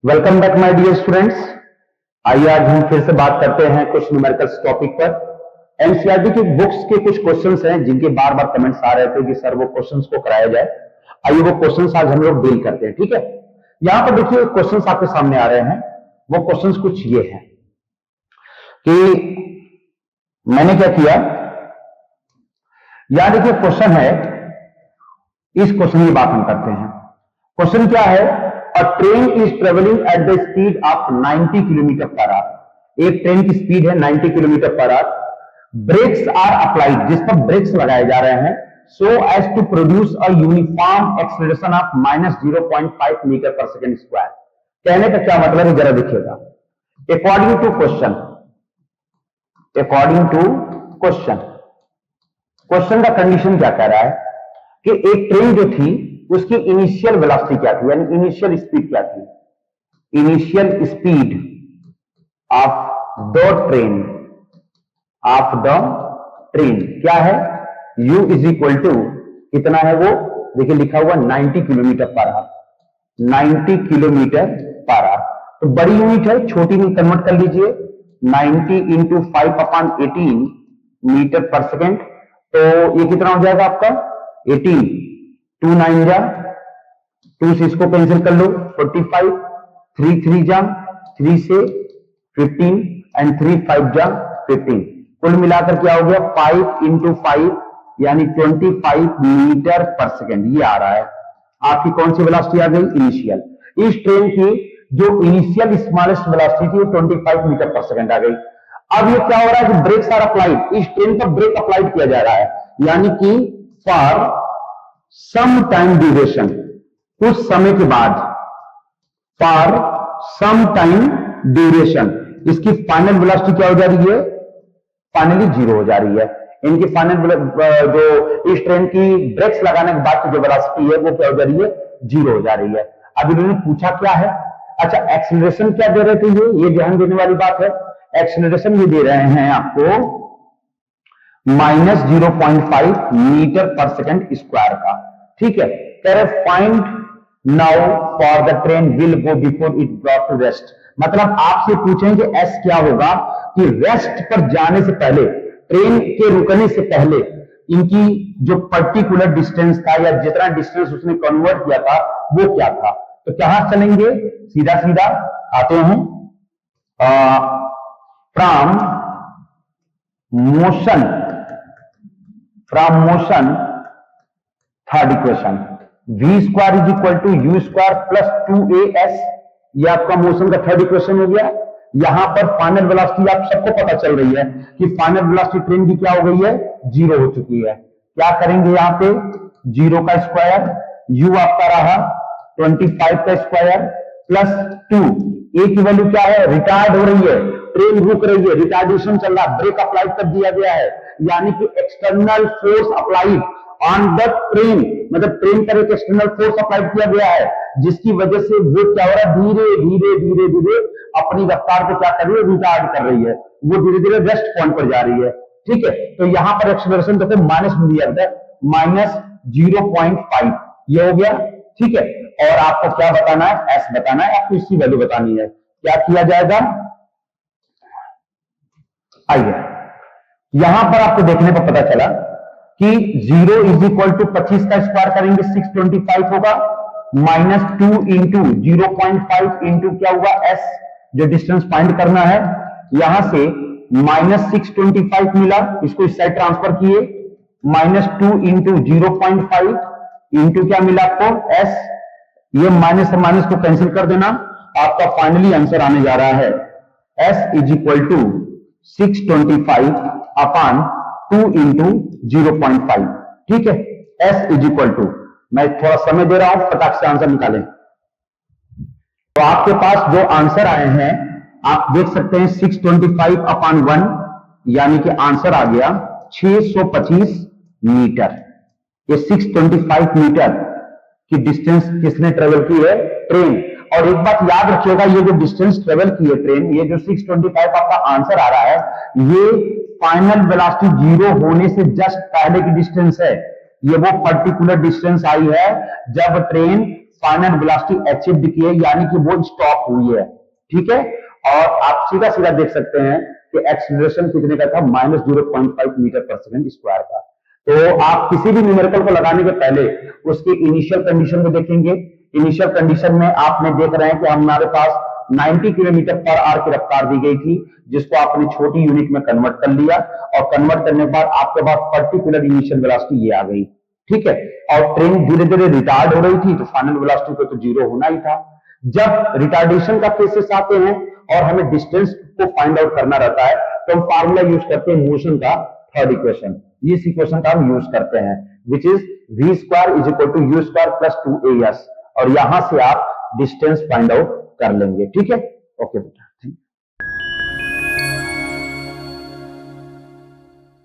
Welcome back my dear students. आइए आज हम फिर से बात करते हैं कुछ न्यूमेरिकल्स टॉपिक पर। एनसीईआरटी की बुक्स के कुछ क्वेश्चंस हैं जिनके बार बार कमेंट्स आ रहे थे कि सर वो क्वेश्चंस को कराया जाए। आइए वो क्वेश्चंस आज हम लोग डील करते हैं, ठीक है। यहां पर देखिए क्वेश्चंस आपके सामने आ रहे हैं। वो क्वेश्चंस कुछ ये हैं कि मैंने क्या किया। यहां देखिए क्वेश्चन है, इस क्वेश्चन की बात हम करते हैं। क्वेश्चन क्या है? A train is traveling at the speed of 90 kilometre per hour. एक ट्रेन की स्पीड है 90 kilometre per hour. Breaks are applied, जिस पर ब्रेक्स लगाए जा रहे हैं, so as to produce a uniform acceleration of -0.5 metre पर सेकेंड स्क्वायर। कहने का क्या मतलब है जरा देखिएगा। अकॉर्डिंग टू क्वेश्चन का कंडीशन क्या कह रहा है कि एक ट्रेन जो थी उसकी इनिशियल वेलोसिटी क्या थी, यानी इनिशियल स्पीड क्या थी। Initial speed of the train क्या है? u इज इक्वल टू कितना है वो, देखिए लिखा हुआ 90 kilometre per hour. 90 kilometre per hour तो बड़ी यूनिट है, छोटी में कन्वर्ट कर लीजिए। 90 इंटू 5/18 मीटर पर सेकेंड, तो ये कितना हो जाएगा आपका 18। 2 9 जा, 2 से इसको कैंसिल कर लो 45, 3 3 जा, 3 से 15 एंड 3 5 जा 15। कुल मिलाकर क्या हो गया 5 इंटू 5 यानी 25 मीटर पर सेकेंड ये आ रहा है। आपकी कौन सी वेलोसिटी आ गई? इनिशियल। इस ट्रेन की जो इनिशियल स्मॉलेस्ट वेलोसिटी थी वो 25 मीटर पर सेकेंड आ गई। अब ये क्या हो रहा है कि ब्रेक्स आर अप्लाइड, इस ट्रेन पर ब्रेक अप्लाइड किया जा रहा है, यानी कि फॉर सम टाइम ड्यूरेशन, कुछ समय के बाद, फॉर सम टाइम ड्यूरेशन इसकी फाइनल वेलोसिटी क्या हो जा रही है? फाइनली 0 हो जा रही है। इनकी फाइनल जो इस ट्रेन की ब्रेक्स लगाने के बाद की जो वेलोसिटी है वो क्या हो जा रही है? 0 हो जा रही है। अब इन्होंने पूछा क्या है? अच्छा, एक्सीलरेशन क्या दे रहे थे? ये ध्यान देने वाली बात है। एक्सीलरेशन ये दे रहे हैं आपको -0.5 मीटर पर सेकेंड स्क्वायर का, ठीक है। कह रहे find now for the train will go before it brought to rest. मतलब आपसे पूछेंगे एस क्या होगा कि रेस्ट पर जाने से पहले, ट्रेन के रुकने से पहले इनकी जो पर्टिकुलर डिस्टेंस था या जितना डिस्टेंस उसने कन्वर्ट किया था वो क्या था। तो कहां चलेंगे? सीधा सीधा आते हैं from motion third equation, v square is equal to u square plus 2as। ये आपका मोशन का थर्ड इक्वेशन हो गया। यहां पर फाइनल वेलोसिटी आप सबको पता चल रही है कि फाइनल वेलोसिटी ट्रेन की क्या हो गई है? 0 हो चुकी है। क्या करेंगे यहां पे? 0 का स्क्वायर, u आपका रहा 25 का स्क्वायर प्लस 2। a की वैल्यू क्या है? रिटार्ड हो रही है, ट्रेन रुक रही है, रिटार्डेशन चल रहा है, ब्रेक अप्लाई कर दिया गया है, यानी कि external force applied on the train, मतलब ट्रेन पर एक एक्सटर्नल फोर्स अप्लाई किया गया है जिसकी वजह से वो क्या हो रहा है? धीरे धीरे धीरे धीरे अपनी रफ्तार को क्या कर रही है? रिटार्ड कर रही है। वो धीरे धीरे रेस्ट पॉइंट पर जा रही है, ठीक है। तो यहां पर एक्सेलरेशन देखो माइनस में दिया गया -0.5 ये हो गया, ठीक है। और आपको क्या बताना है? एस बताना है, आपको इसकी वैल्यू बतानी है। क्या किया जाएगा? आइए यहां पर आपको देखने पर पता चला कि 0 इज इक्वल टू 25 का स्क्वायर करेंगे 625 होगा, -2 इंटू 0.5 इंटू क्या हुआ? एस, जो डिस्टेंस फाइंड करना है। यहां से -625 मिला, इसको इस साइड ट्रांसफर किए, -2 इंटू 0.5 इंटू क्या मिला आपको? एस। ये माइनस से माइनस को कैंसिल कर देना, आपका फाइनली आंसर आने जा रहा है s is equal to 625 upon 2 into 0.5, ठीक है। एस इज इक्वल टू, मैं थोड़ा समय दे रहा हूं, फटाक से आंसर निकालें। तो आपके पास जो आंसर आए हैं आप देख सकते हैं 625 अपॉन 1, यानी कि आंसर आ गया 625 मीटर। ये 625 मीटर की डिस्टेंस किसने ट्रेवल की है? ट्रेन। और एक बात याद रखिएगा, ये जो डिस्टेंस ट्रेवल की है ट्रेन, ये जो 625 आपका आंसर आ रहा है, ये फाइनल वेलोसिटी 0 होने से जस्ट पहले की डिस्टेंस है। ये वो पर्टिकुलर डिस्टेंस आई है जब ट्रेन फाइनल वेलोसिटी अचीव्ड की है, यानी कि वो स्टॉप हुई है। ठीक है, और आप सीधा सीधा देख सकते हैं कि एक्सीलरेशन कितने का था, -0.5 मीटर पर सेकंड स्क्वायर का। तो आप किसी भी न्यूमेरिकल को लगाने के पहले उसके इनिशियल कंडीशन को देखेंगे। इनिशियल कंडीशन में आपने देख रहे हैं कि हमारे पास 90 किलोमीटर पर आवर की रफ्तार दी गई थी, जिसको आपने छोटी यूनिट में कन्वर्ट कर लिया, और कन्वर्ट करने के बाद आपके पास पर्टिकुलर इनिशियल वेलोसिटी ये आ गई। ठीक है, और ट्रेन धीरे धीरे रिटार्ड हो रही थी, तो फाइनल वेलोसिटी को तो जीरो होना ही था। जब रिटार्डेशन का केसेस आते हैं और हमें डिस्टेंस को फाइंड आउट करना रहता है, तो हम फार्मूला यूज करते हैं मोशन का, थर्ड इक्वेशन। इस इक्वेशन का हम यूज करते हैं, which is v square is equal to u square plus 2as, और यहां से आप डिस्टेंस फाइंड आउट कर लेंगे। ठीक है, ओके।